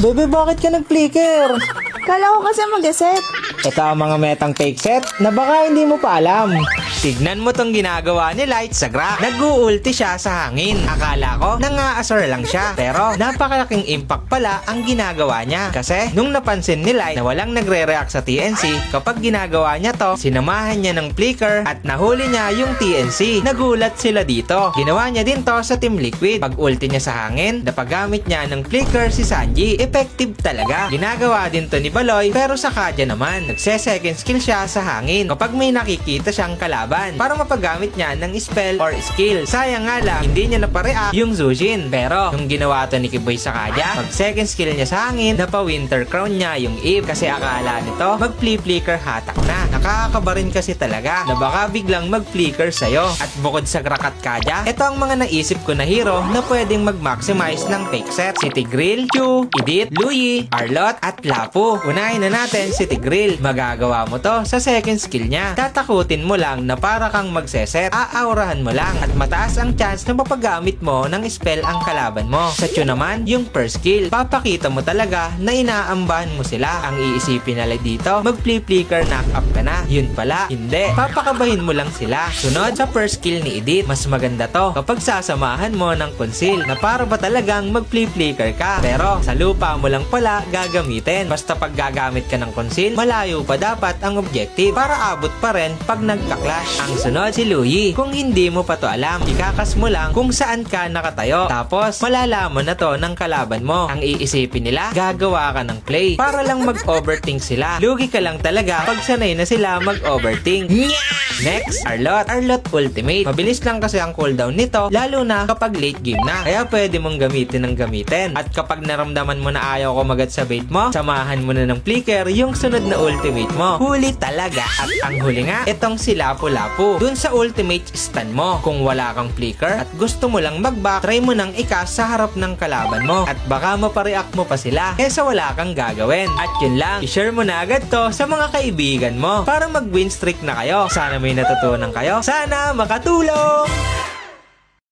Bebe, bakit ka nag-flicker? Kala ko kasi mag-reset. Ito ang mga metang fake set na baka hindi mo pa alam. Tignan mo tong ginagawa ni Light sa graph. Nag-uulti siya sa hangin. Akala ko nang-aasar lang siya. Pero napakalaking impact pala ang ginagawa niya. Kasi nung napansin ni Light na walang nagre-react sa TNC, kapag ginagawa niya to, sinamahan niya ng flicker at nahuli niya yung TNC. Nagulat sila dito. Ginawa niya din to sa Team Liquid. Pag-ulti niya sa hangin, napagamit niya ng flicker si Sanji. Effective talaga. Ginagawa din to ni Baloy, pero sa Kaja naman, nagse-second skill siya sa hangin kapag may nakikita siyang kalaban para mapagamit niya ng spell or skill. Sayang nga lang, hindi niya napareact yung Zujin. Pero, nung ginawa to ni Kiboy sa Kaja, pag second skill niya sa hangin, napa-winter crown niya yung Eve kasi akala nito, mag-flicker hatak na. Nakakakaba rin kasi talaga na baka biglang mag-flicker sa'yo. At bukod sa Grakat Kaja, ito ang mga naisip ko na hero na pwedeng mag-maximize ng fake set. Si Tigreal, Chu, Edith, Louie, Arlot, at Lapu. Unahin na natin si Tigreal. Magagawa mo to sa second skill niya. Tatakutin mo lang na para kang magseset, aaurahan mo lang at mataas ang chance na mapagamit mo ng spell ang kalaban mo. Sa Chu naman, yung first skill, papakita mo talaga na inaambahan mo sila. Ang iisipin nila dito, mag-flicker knock up ka na. Yun pala, hindi. Papakabahin mo lang sila. Sunod sa first skill ni Edith, mas maganda to kapag sasamahan mo ng conceal na para ba talagang mag-flicker ka. Pero sa lupa mo lang pala gagamitin. Basta pag gagamit ka ng conceal, malayo pa dapat ang objective para abot pa rin pag nagka-clash. Ang sunod si Louie. Kung hindi mo pa to alam, ikakas mo lang kung saan ka nakatayo. Tapos, malalaman na to ng kalaban mo. Ang iisipin nila, gagawa ka ng play para lang mag-overthink sila. Lugi ka lang talaga pag sanay na sila mag-overthink. Next, Arlot. Arlot Ultimate. Mabilis lang kasi ang cooldown nito, lalo na kapag late game na. Kaya pwede mong gamitin ng gamitin. At kapag naramdaman mo na ayaw kumagat sa bait mo, samahan mo na ng flicker yung sunod na ultimate mo. Huli talaga. At ang huli nga, itong si Lapu-Lapu. Dun sa ultimate stun mo. Kung wala kang flicker at gusto mo lang mag-back, try mo nang ikas sa harap ng kalaban mo. At baka mapareact mo pa sila kesa wala kang gagawin. At yun lang, i-share mo na agad to sa mga kaibigan mo para mag-win streak na kayo. Sana may natutunan kayo. Sana makatulong!